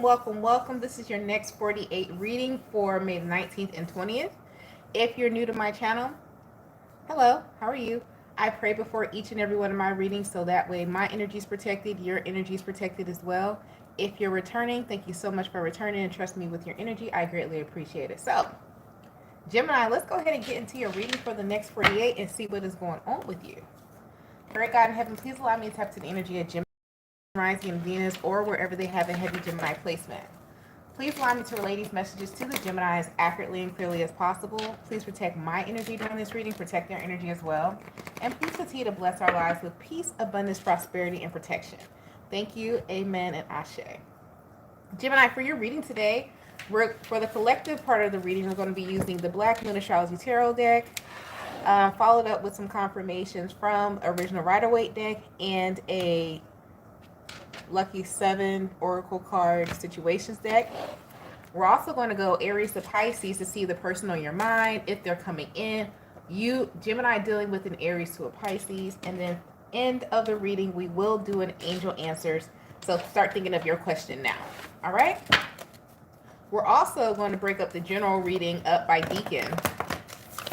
welcome. This is your next 48 reading for May 19th and 20th. If you're new to my channel, hello, how are you? I pray before each and every one of my readings so that way my energy is protected, your energy is protected as well. If you're returning, thank you so much for returning and trust me with your energy. I greatly appreciate it. So, Gemini, let's go ahead and get into your reading for the next 48 and see what is going on with you. Great God in heaven, please allow me to tap to the energy of Gemini, rising in Venus, or wherever they have a heavy Gemini placement. Please allow me to relay these messages to the Gemini as accurately and clearly as possible. Please protect my energy during this reading, protect their energy as well. And please continue to bless our lives with peace, abundance, prosperity, and protection. Thank you, amen, and ashe. Gemini, for your reading today, for the collective part of the reading, we're going to be using the Black Moon Astrology Tarot deck, followed up with some confirmations from Original Rider-Waite deck and a Lucky 7 Oracle card situations deck. We're also going to go Aries to Pisces to see the person on your mind, if they're coming in. You, Gemini, dealing with an Aries to a Pisces. And then end of the reading, we will do an angel answers. So start thinking of your question now. All right? We're also going to break up the general reading up by decan.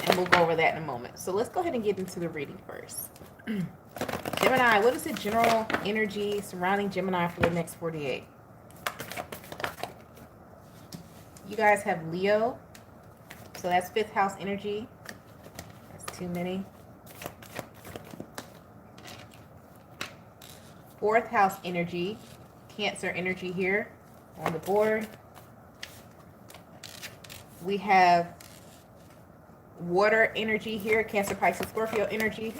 And we'll go over that in a moment. So let's go ahead and get into the reading first. Gemini, what is the general energy surrounding Gemini for the next 48? You guys have Leo. So that's 5th house energy. That's too many. 4th house energy. Cancer energy here on the board. We have water energy here. Cancer, Pisces, Scorpio energy.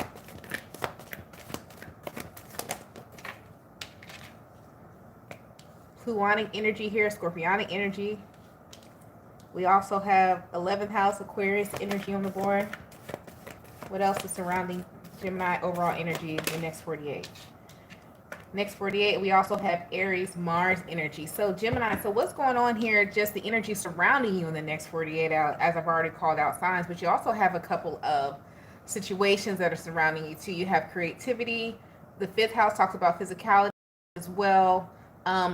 Pluonic energy here, Scorpionic energy. We also have 11th house Aquarius energy on the board. What else is surrounding Gemini overall energy in the next 48? Next 48, we also have Aries Mars energy. So Gemini, so what's going on here? Just the energy surrounding you in the next 48 out, as I've already called out signs, but you also have a couple of situations that are surrounding you too. You have creativity. The 5th house talks about physicality as well.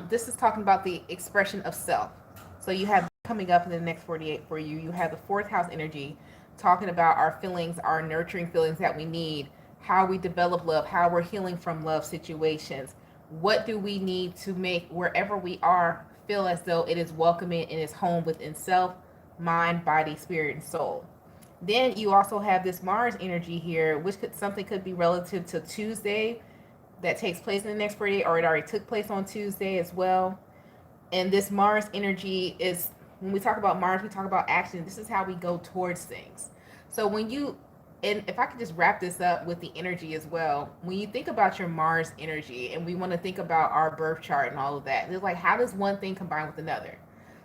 This is talking about the expression of self. So you have coming up in the next 48 for you. You have the 4th house energy talking about our feelings, our nurturing feelings that we need, how we develop love, how we're healing from love situations. What do we need to make wherever we are feel as though it is welcoming and is home within self, mind, body, spirit, and soul. Then you also have this Mars energy here, which something could be relative to Tuesday that takes place in the next 48, or it already took place on Tuesday as well. And this Mars energy is, when we talk about Mars, we talk about action. This is how we go towards things. So when you, and if I could just wrap this up with the energy as well, when you think about your Mars energy, and we want to think about our birth chart and all of that, it's like, how does one thing combine with another?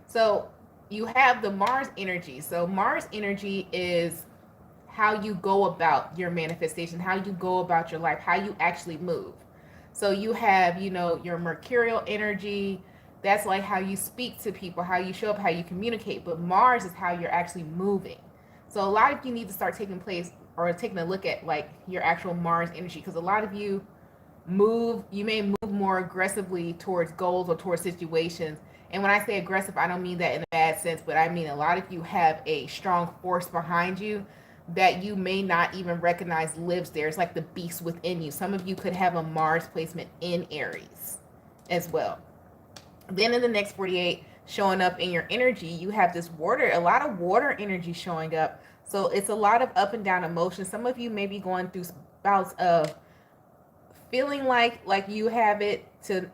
So you have the Mars energy. So Mars energy is how you go about your manifestation, how you go about your life, how you actually move. So you have, your Mercurial energy. That's like how you speak to people, how you show up, how you communicate. But Mars is how you're actually moving. So a lot of you need to start taking a look at like your actual Mars energy, because a lot of you may move more aggressively towards goals or towards situations. And when I say aggressive, I don't mean that in a bad sense, but I mean a lot of you have a strong force behind you that you may not even recognize lives there. It's like the beast within you. Some of you could have a Mars placement in Aries as well. Then in the next 48, showing up in your energy, you have this a lot of water energy showing up. So it's a lot of up and down emotions. Some of you may be going through bouts of feeling like you have it, to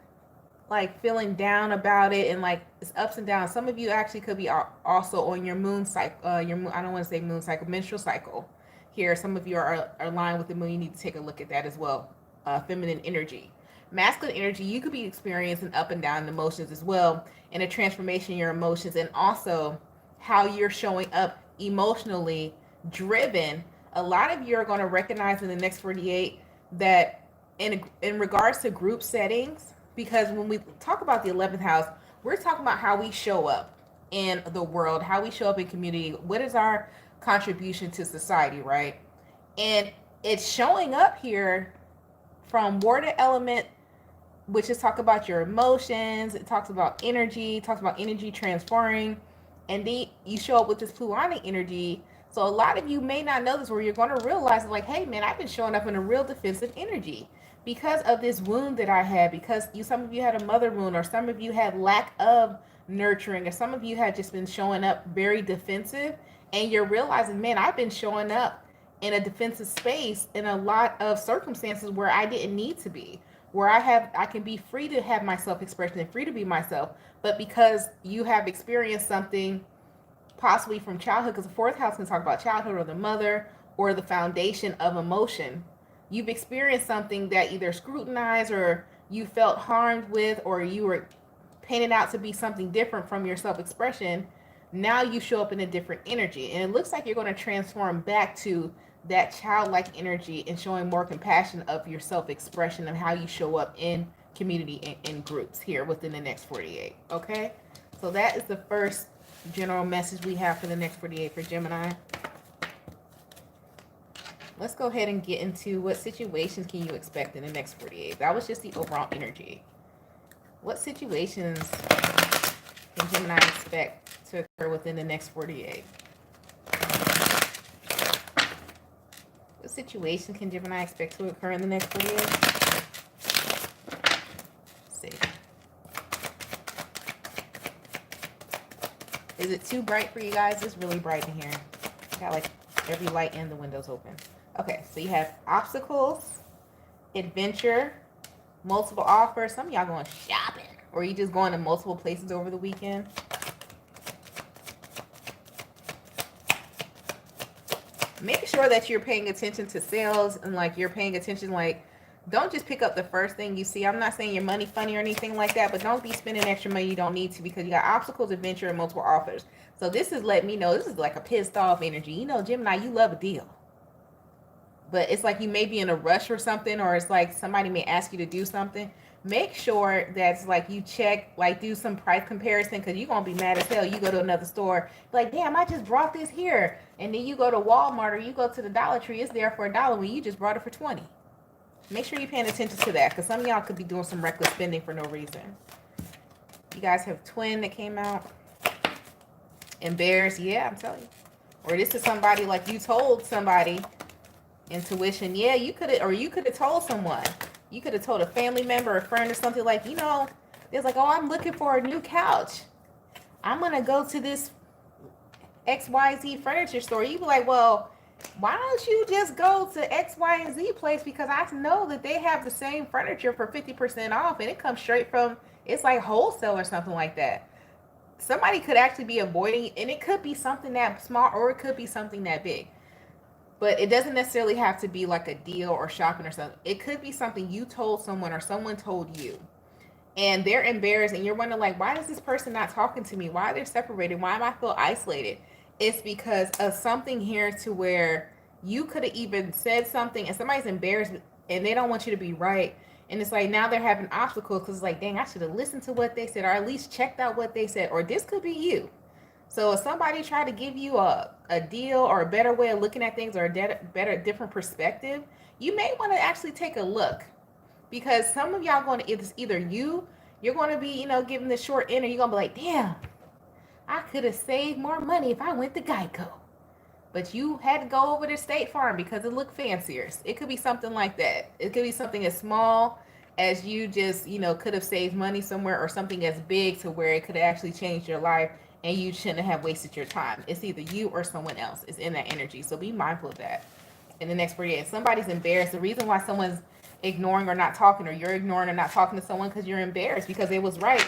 like feeling down about it, and like it's ups and downs. Some of you actually could be also on your moon cycle, I don't want to say moon cycle, menstrual cycle here. Some of you are aligned with the moon. You need to take a look at that as well. Feminine energy. Masculine energy, you could be experiencing up and down emotions as well, and a transformation in your emotions, and also how you're showing up emotionally driven. A lot of you are going to recognize in the next 48 that in regards to group settings, because when we talk about the 11th house, we're talking about how we show up in the world, how we show up in community, what is our contribution to society, right? And it's showing up here from water element which is talk about your emotions. It talks about energy, transferring. And then you show up with this Plutonic energy. So a lot of you may not know this, where you're going to realize, like, hey, man, I've been showing up in a real defensive energy because of this wound that I had, because some of you had a mother wound, or some of you had lack of nurturing, or some of you had just been showing up very defensive, and you're realizing, man, I've been showing up in a defensive space in a lot of circumstances where I didn't need to be, where I can be free to have my self-expression and free to be myself. But because you have experienced something possibly from childhood, because the fourth house can talk about childhood or the mother or the foundation of emotion, you've experienced something that either scrutinized or you felt harmed with, or you were painted out to be something different from your self-expression. Now you show up in a different energy, and it looks like you're going to transform back to that childlike energy and showing more compassion of your self-expression and how you show up in community and in groups here within the next 48. Okay, so that is the first general message we have for the next 48 for Gemini. Let's go ahead and get into what situations can you expect in the next 48. That was just the overall energy. What situations can Gemini expect to occur within the next 48? What situation can Gemini expect to occur in the next 48? Let's see. Is it too bright for you guys? It's really bright in here. Got like every light and the windows open. Okay, so you have obstacles, adventure, multiple offers. Some of y'all going shopping, or you just going to multiple places over the weekend. Make sure that you're paying attention to sales, and like you're paying attention, like don't just pick up the first thing you see. I'm not saying your money funny or anything like that, but don't be spending extra money you don't need to, because you got obstacles, adventure, and multiple offers. So this is letting me know this is like a pissed off energy. You know, Gemini, you love a deal, but it's like you may be in a rush or something, or it's like somebody may ask you to do something. Make sure that's like you check, like do some price comparison, because you're going to be mad as hell. You go to another store, like, damn, I just brought this here. And then you go to Walmart or you go to the Dollar Tree, it's there for $1 when you just brought it for 20. Make sure you're paying attention to that, because some of y'all could be doing some reckless spending for no reason. You guys have twin that came out. Embarrassed, yeah, I'm telling you. Or this is somebody, like you told somebody, intuition, yeah, you could have, or you could have told someone. You could have told a family member, a friend, or something, like, you know, it's like, oh, I'm looking for a new couch. I'm going to go to this XYZ furniture store. You be like, well, why don't you just go to X, Y, and Z place? Because I know that they have the same furniture for 50% off, and it comes straight from, it's like wholesale or something like that. Somebody could actually be avoiding, and it could be something that small, or it could be something that big. But it doesn't necessarily have to be like a deal or shopping or something. It could be something you told someone or someone told you, and they're embarrassed, and you're wondering, like, why is this person not talking to me? Why are they separated? Why am I feel isolated? It's because of something here to where you could have even said something, and somebody's embarrassed, and they don't want you to be right. And it's like now they're having obstacles, because it's like, dang, I should have listened to what they said, or at least checked out what they said. Or this could be you. So if somebody tried to give you a deal or a better way of looking at things, or a different perspective, you may want to actually take a look, because some of y'all going to, it's either you're going to be, you know, giving the short end, or you're going to be like, damn, I could have saved more money if I went to Geico. But you had to go over to State Farm because it looked fancier. It could be something like that. It could be something as small as you just, you know, could have saved money somewhere, or something as big to where it could have actually changed your life, and you shouldn't have wasted your time. It's either you or someone else is in that energy. So be mindful of that. In the next 48, somebody's embarrassed. The reason why someone's ignoring or not talking, or you're ignoring or not talking to someone, because you're embarrassed, because it was right.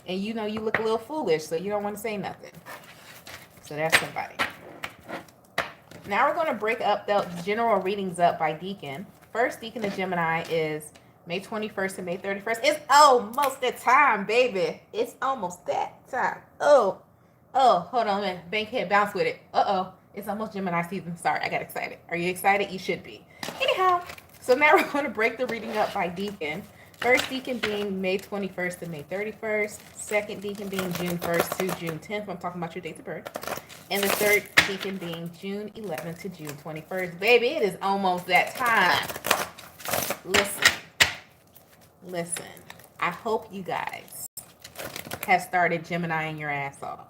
And you know you look a little foolish, so you don't want to say nothing. So that's somebody. Now we're going to break up the general readings up by decan. First decan of Gemini is May 21st and May 31st. It's almost that time, baby. It's almost that time. Oh, hold on a minute. Bankhead, bounce with it. It's almost Gemini season. Sorry, I got excited. Are you excited? You should be. Anyhow, so now we're going to break the reading up by decan. First decan being May 21st to May 31st. Second decan being June 1st to June 10th. I'm talking about your dates of birth. And the third decan being June 11th to June 21st. Baby, it is almost that time. Listen, I hope you guys have started Geminiing your ass off.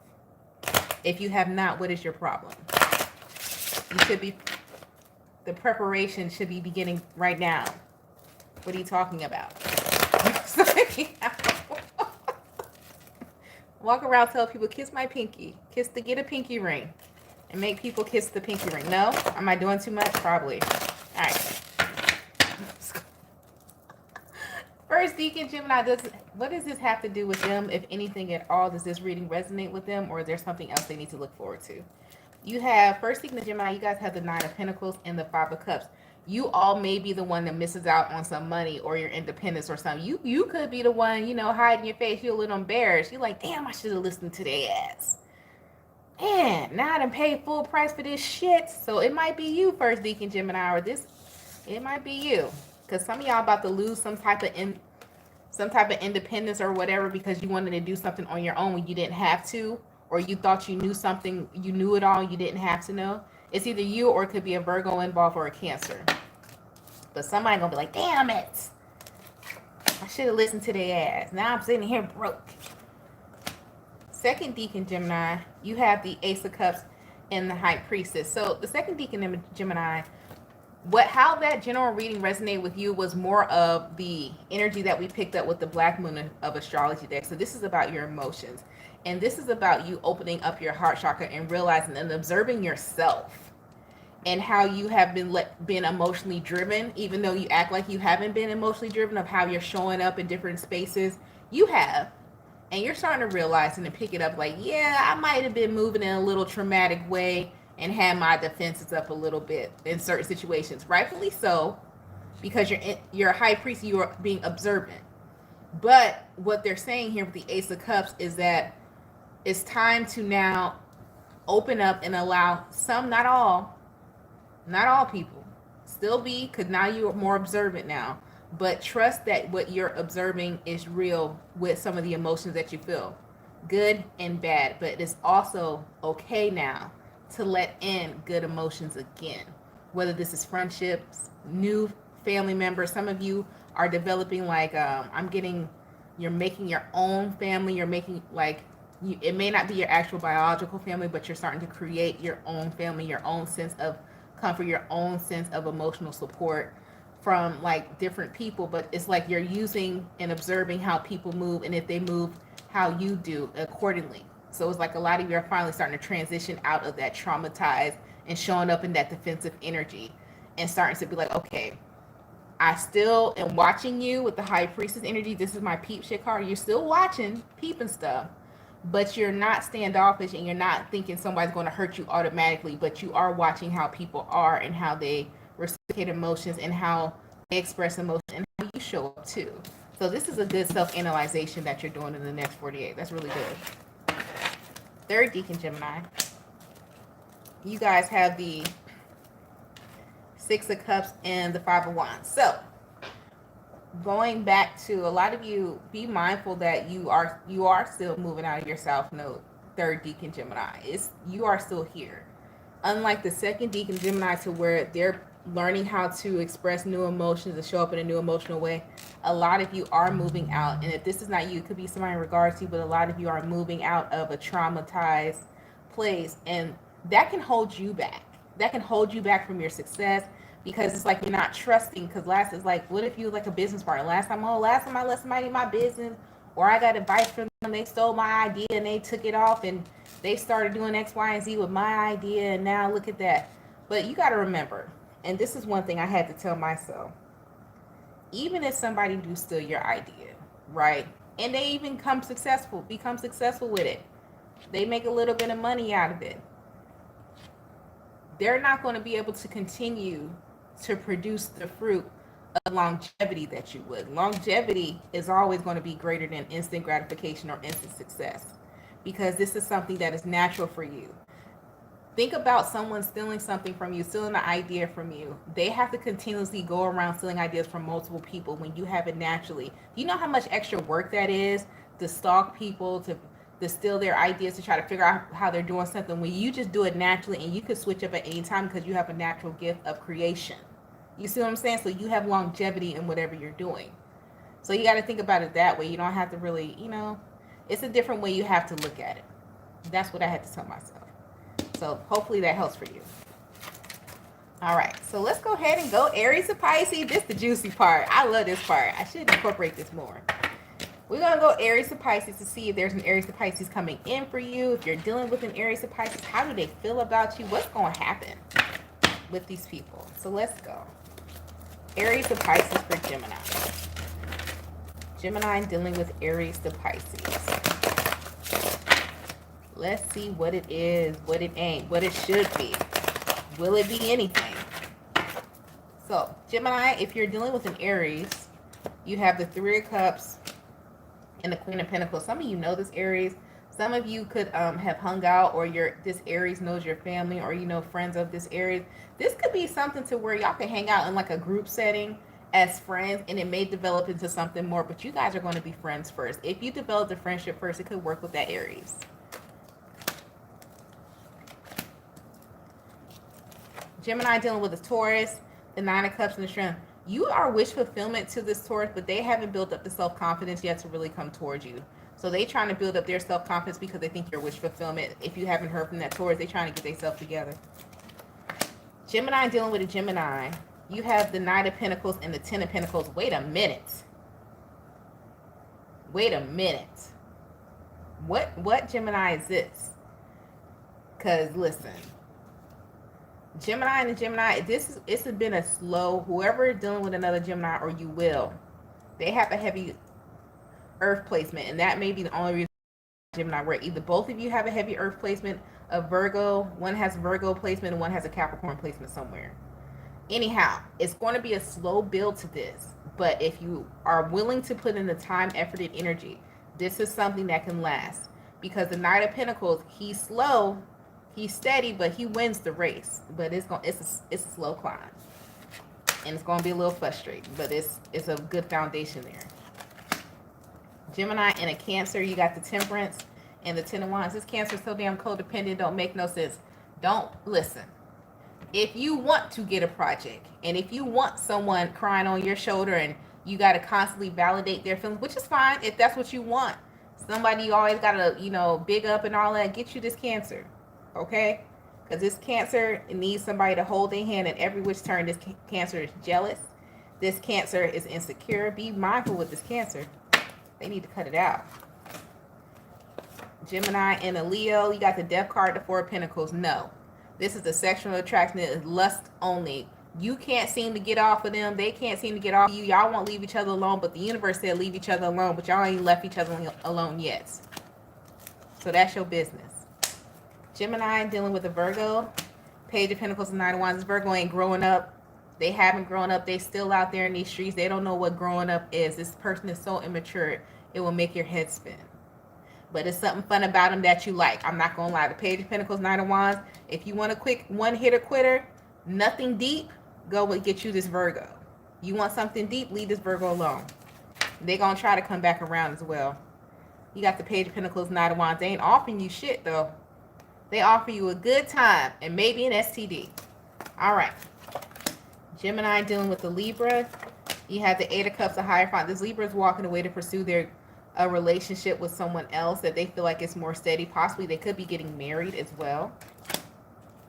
If you have not, what is your problem? You should be, the preparation should be beginning right now. What are you talking about? Walk around, tell people, kiss my pinky. Get a pinky ring. And make people kiss the pinky ring. No? Am I doing too much? Probably. All right. First decan Gemini, what does this have to do with them? If anything at all, does this reading resonate with them, or is there something else they need to look forward to? You have first decan Gemini, you guys have the 9 of Pentacles and the 5 of Cups. You all may be the one that misses out on some money or your independence or something. You could be the one, hiding your face. You're a little embarrassed. You're like, damn, I should have listened to their ass. Man, now I done paid full price for this shit. So it might be you, first decan Gemini, or it might be you. Because some of y'all about to lose some type of independence or whatever because you wanted to do something on your own when you didn't have to, or you thought you knew something, you knew it all, you didn't have to know. It's either you or it could be a Virgo involved or a Cancer. But somebody gonna be like, damn it, I should have listened to their ass. Now I'm sitting here broke. Second decan Gemini, you have the Ace of Cups and the High Priestess. So the second decan Gemini, how that general reading resonated with you was more of the energy that we picked up with the Black Moon of astrology deck. So this is about your emotions. And this is about you opening up your heart chakra and realizing and observing yourself and how you have been emotionally driven, even though you act like you haven't been emotionally driven, of how you're showing up in different spaces. You have. And you're starting to realize and to pick it up like, yeah, I might have been moving in a little traumatic way and had my defenses up a little bit in certain situations. Rightfully so, because you're a high priest, you are being observant. But what they're saying here with the Ace of Cups is that it's time to now open up and allow some, not all people, still be, because now you're more observant now, but trust that what you're observing is real with some of the emotions that you feel, good and bad. But it's also okay now to let in good emotions again, whether this is friendships, new family members. Some of you are developing like you're making your own family. You're making it may not be your actual biological family, but you're starting to create your own family, your own sense of comfort, your own sense of emotional support from like different people. But it's like you're using and observing how people move, and if they move, how you do accordingly. So it's like a lot of you are finally starting to transition out of that traumatized and showing up in that defensive energy and starting to be like, okay, I still am watching you with the High Priestess energy. This is my peep shit card. You're still watching, peeping stuff, but you're not standoffish and you're not thinking somebody's going to hurt you automatically, but you are watching how people are and how they reciprocate emotions and how they express emotion and how you show up too. So this is a good self-analyzation that you're doing in the next 48. That's really good. Third decan Gemini, you guys have the 6 of Cups and the 5 of Wands. So going back to a lot of you, be mindful that you are still moving out of your south node. Third decan Gemini, you are still here. Unlike the second decan Gemini, to where they're learning how to express new emotions and show up in a new emotional way, a lot of you are moving out. And if this is not you, it could be somebody in regards to you, but a lot of you are moving out of a traumatized place, and that can hold you back. That can hold you back from your success, because it's like you're not trusting. Because last is like, what if you like a business partner? Last time I let somebody in my business, or I got advice from them, they stole my idea and they took it off and they started doing X, Y, and Z with my idea, and now look at that. But you got to remember, and this is one thing I had to tell myself, even if somebody do steal your idea, right, and they even become successful with it, they make a little bit of money out of it, they're not going to be able to continue to produce the fruit of longevity that you would. Longevity is always going to be greater than instant gratification or instant success, because this is something that is natural for you. Think about someone stealing something from you, stealing an idea from you. They have to continuously go around stealing ideas from multiple people when you have it naturally. Do you know how much extra work that is to stalk people, to steal their ideas, to try to figure out how they're doing something, when you just do it naturally and you can switch up at any time because you have a natural gift of creation? You see what I'm saying? So you have longevity in whatever you're doing. So you got to think about it that way. You don't have to really, it's a different way you have to look at it. That's what I had to tell myself. So hopefully that helps for you. All right, so let's go ahead and go Aries to Pisces. This is the juicy part. I love this part. I should incorporate this more. We're going to go Aries to Pisces to see if there's an Aries to Pisces coming in for you. If you're dealing with an Aries to Pisces, how do they feel about you? What's going to happen with these people? So let's go. Aries to Pisces for Gemini. Gemini dealing with Aries to Pisces. Let's see what it is, what it ain't, what it should be. Will it be anything? So, Gemini, if you're dealing with an Aries, you have the Three of Cups and the Queen of Pentacles. Some of you know this Aries. Some of you could have hung out, or this Aries knows your family, or friends of this Aries. This could be something to where y'all can hang out in like a group setting as friends, and it may develop into something more, but you guys are going to be friends first. If you develop the friendship first, it could work with that Aries. Gemini dealing with a Taurus, the Nine of Cups and the Strength. You are wish fulfillment to this Taurus, but they haven't built up the self-confidence yet to really come towards you. So they trying to build up their self-confidence because they think you're wish fulfillment. If you haven't heard from that Taurus, they trying to get themselves together. Gemini dealing with a Gemini. You have the Knight of Pentacles and the Ten of Pentacles. Wait a minute. Wait a minute. What Gemini is this? Because listen, Gemini and the Gemini, it's been a slow, whoever is dealing with another Gemini, or you will, they have a heavy earth placement, and that may be the only reason Gemini, where either both of you have a heavy earth placement of Virgo, one has Virgo placement and one has a Capricorn placement somewhere. Anyhow, it's going to be a slow build to this, but if you are willing to put in the time, effort, and energy, this is something that can last, because the Knight of Pentacles, he's slow, he's steady, but he wins the race. But it's a slow climb, and it's going to be a little frustrating. But it's a good foundation there. Gemini and a Cancer, you got the Temperance and the Ten of Wands. This Cancer is so damn codependent. Don't make no sense. Don't listen. If you want to get a project, and if you want someone crying on your shoulder, and you got to constantly validate their feelings, which is fine if that's what you want. Somebody you always got to big up and all that. Get you this Cancer. Okay, because this Cancer needs somebody to hold their hand at every which turn. This Cancer is jealous. This Cancer is insecure. Be mindful with this Cancer. They need to cut it out. Gemini and a Leo, you got the Death card, the Four of Pentacles. No, this is the sexual attraction. It is lust only. You can't seem to get off of them. They can't seem to get off of you. Y'all won't leave each other alone, but the universe said leave each other alone, but y'all ain't left each other alone yet. So that's your business. Gemini dealing with a Virgo, Page of Pentacles and Nine of Wands. This Virgo ain't growing up. They haven't grown up. They still out there in these streets. They don't know what growing up is. This person is so immature, it will make your head spin. But it's something fun about them that you like. I'm not going to lie. The Page of Pentacles, Nine of Wands. If you want a quick one-hitter quitter, nothing deep, go and get you this Virgo. You want something deep, leave this Virgo alone. They're going to try to come back around as well. You got the Page of Pentacles, Nine of Wands. They ain't offering you shit, though. They offer you a good time and maybe an STD. All right. Gemini dealing with the Libra. You have the Eight of Cups, the Hierophant. This Libra is walking away to pursue a relationship with someone else that they feel like is more steady. Possibly they could be getting married as well,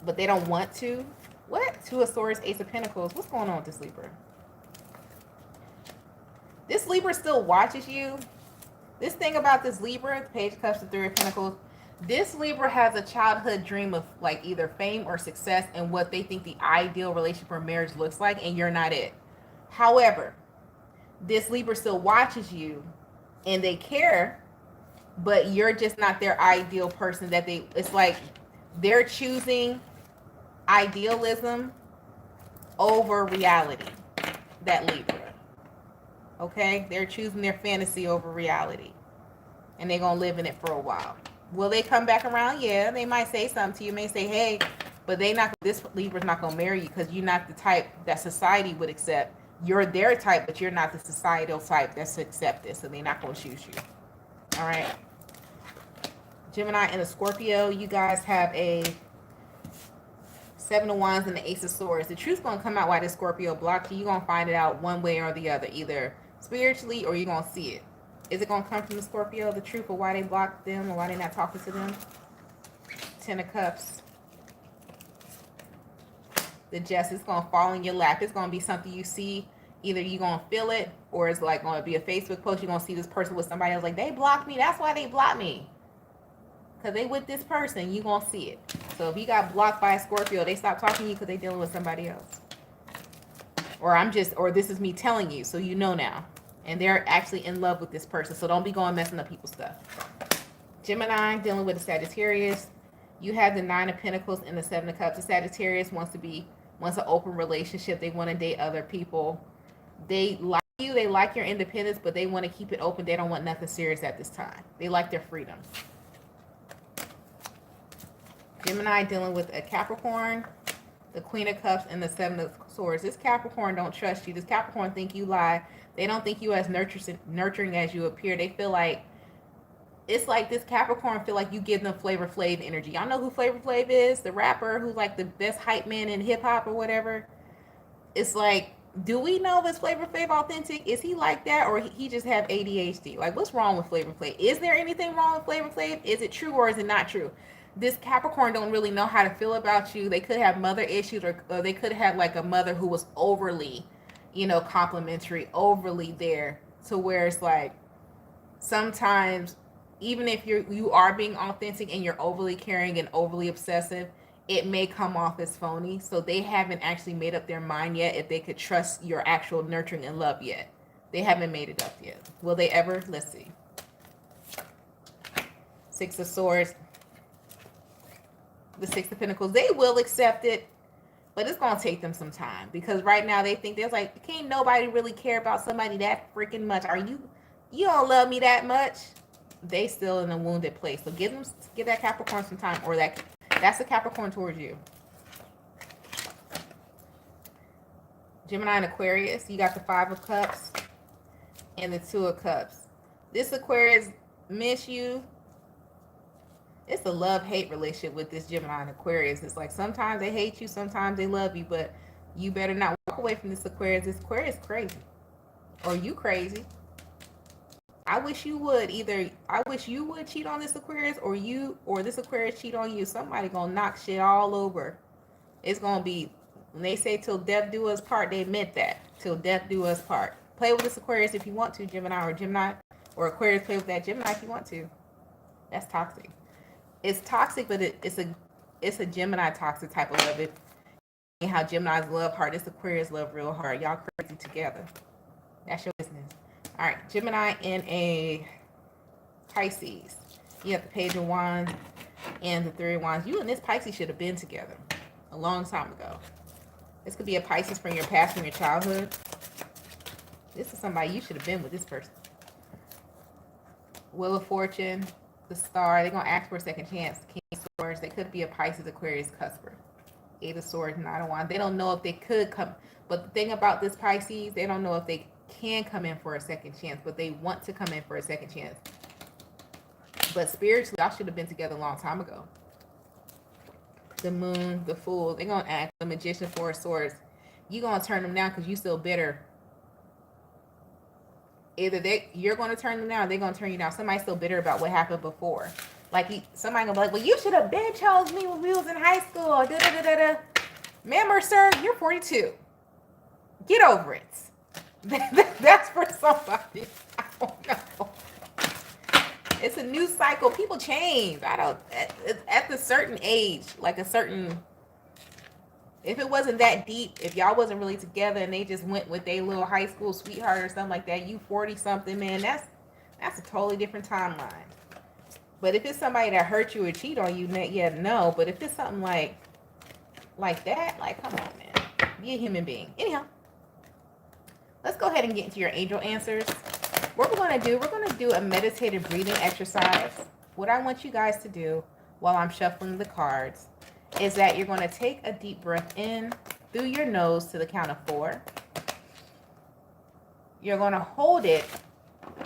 but they don't want to. What? Two of Swords, Ace of Pentacles. What's going on with this Libra? This Libra still watches you. This thing about this Libra, the Page of Cups, the Three of Pentacles, this Libra has a childhood dream of like either fame or success and what they think the ideal relationship or marriage looks like, and you're not it. However, this Libra still watches you and they care, but you're just not their ideal person that it's like they're choosing idealism over reality, that Libra. Okay? They're choosing their fantasy over reality, and they're going to live in it for a while. Will they come back around? Yeah, they might say something to you. May say, hey, but this Libra's not going to marry you because you're not the type that society would accept. You're their type, but you're not the societal type that's accepted, so they're not going to choose you. All right. Gemini and a Scorpio, you guys have a Seven of Wands and the Ace of Swords. The truth's going to come out why this Scorpio blocked you. You're going to find it out one way or the other. Either spiritually, or you're going to see it. Is it going to come from the Scorpio, the truth of why they blocked them or why they're not talking to them? Ten of Cups. The Justice is going to fall in your lap. It's going to be something you see. Either you're going to feel it, or it's like going to be a Facebook post. You're going to see this person with somebody else. Like, they blocked me. That's why they blocked me. Because they with this person. You're going to see it. So if you got blocked by a Scorpio, they stop talking to you because they dealing with somebody else. Or this is me telling you, so you know now. And they're actually in love with this person. So don't be going messing up people's stuff. Gemini, dealing with a Sagittarius. You have the Nine of Pentacles and the Seven of Cups. The Sagittarius wants an open relationship. They want to date other people. They like you. They like your independence, but they want to keep it open. They don't want nothing serious at this time. They like their freedom. Gemini, dealing with a Capricorn, the Queen of Cups and the Seven of Swords. This Capricorn don't trust you. This Capricorn think you lie. They don't think you as nurturing as you appear. They feel like, it's like this Capricorn feel like you give them Flavor Flav energy. Y'all know who Flavor Flav is? The rapper who's like the best hype man in hip hop or whatever. It's like, do we know if it's Flavor Flav authentic? Is he like that, or he just have ADHD? Like, what's wrong with Flavor Flav? Is there anything wrong with Flavor Flav? Is it true or is it not true? This Capricorn don't really know how to feel about you. They could have mother issues, or they could have like a mother who was overly, complimentary, overly there, to where it's like, sometimes even if you are being authentic and you're overly caring and overly obsessive, it may come off as phony. So they haven't actually made up their mind yet if they could trust your actual nurturing and love yet. They haven't made it up yet. Will they ever? Let's see. Six of Swords. The Six of Pentacles. They will accept it, but it's going to take them some time, because right now they think there's like, can't nobody really care about somebody that freaking much. You don't love me that much. They still in a wounded place. So give that Capricorn some time, or that's the Capricorn towards you. Gemini and Aquarius, you got the Five of Cups and the Two of Cups. This Aquarius miss you. It's a love-hate relationship with this Gemini and Aquarius. It's like, sometimes they hate you, sometimes they love you, but you better not walk away from this Aquarius. This Aquarius is crazy. Or you crazy. I wish you would cheat on this Aquarius, or this Aquarius cheat on you. Somebody gonna knock shit all over. It's gonna be, when they say till death do us part, they meant that. Till death do us part. Play with this Aquarius if you want to, Gemini, or Aquarius, play with that Gemini if you want to. That's toxic. It's toxic, but it's a Gemini toxic type of love. How Geminis love hard, this Aquarius love real hard. Y'all crazy together. That's your business. All right, Gemini and a Pisces. You have the Page of Wands and the Three of Wands. You and this Pisces should have been together a long time ago. This could be a Pisces from your past, from your childhood. This is somebody you should have been with, this person. Wheel of Fortune, the Star. They're going to ask for a second chance. King of Swords. They could be a Pisces, Aquarius, Cusper. Eight of Swords, Nine of Wands. They don't know if they could come. But the thing about this Pisces, they don't know if they can come in for a second chance, but they want to come in for a second chance. But spiritually, y'all should have been together a long time ago. The Moon, the Fool. They're going to ask the Magician, Four of Swords. You're going to turn them down because you're still bitter. Either you're going to turn them down, or they're going to turn you down. Somebody's still bitter about what happened before. Like, somebody going to be like, well, you should have been chose me when we was in high school. Da, da, da, da, da. Ma'am or sir, you're 42. Get over it. That's for somebody. I don't know. It's a new cycle. People change. At a certain age, like a certain, if it wasn't that deep, if y'all wasn't really together and they just went with their little high school sweetheart or something like that, you 40 something, man, that's a totally different timeline. But if it's somebody that hurt you or cheat on you, yeah, no. But if it's something like that, like, come on, man, be a human being. Anyhow, let's go ahead and get into your angel answers. What we're going to do a meditative breathing exercise. What I want you guys to do while I'm shuffling the cards is that you're going to take a deep breath in through your nose to the count of 4. You're going to hold it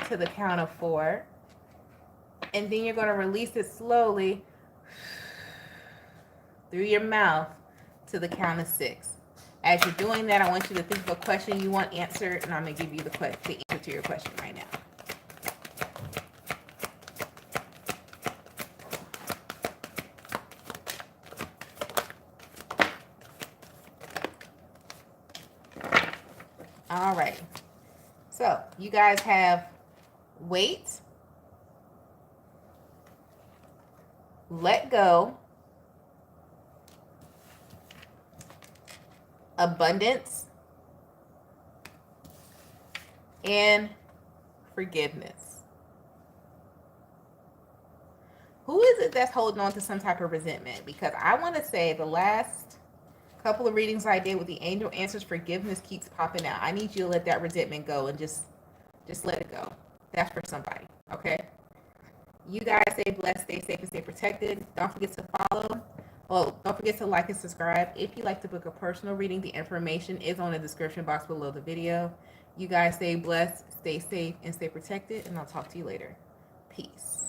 to the count of 4. And then you're going to release it slowly through your mouth to the count of 6. As you're doing that, I want you to think of a question you want answered, and I'm going to give you the answer to your question right now. All right. So you guys have wait, let go, abundance, and forgiveness. Who is it that's holding on to some type of resentment? Because I want to say the last couple of readings I did with the angel answers, forgiveness keeps popping out. I need you to let that resentment go and just let it go. That's for somebody, okay? You guys stay blessed, stay safe, and stay protected. Don't forget to follow. Well, don't forget to like and subscribe. If you'd like to book a personal reading, the information is on the description box below the video. You guys stay blessed, stay safe, and stay protected, and I'll talk to you later. Peace.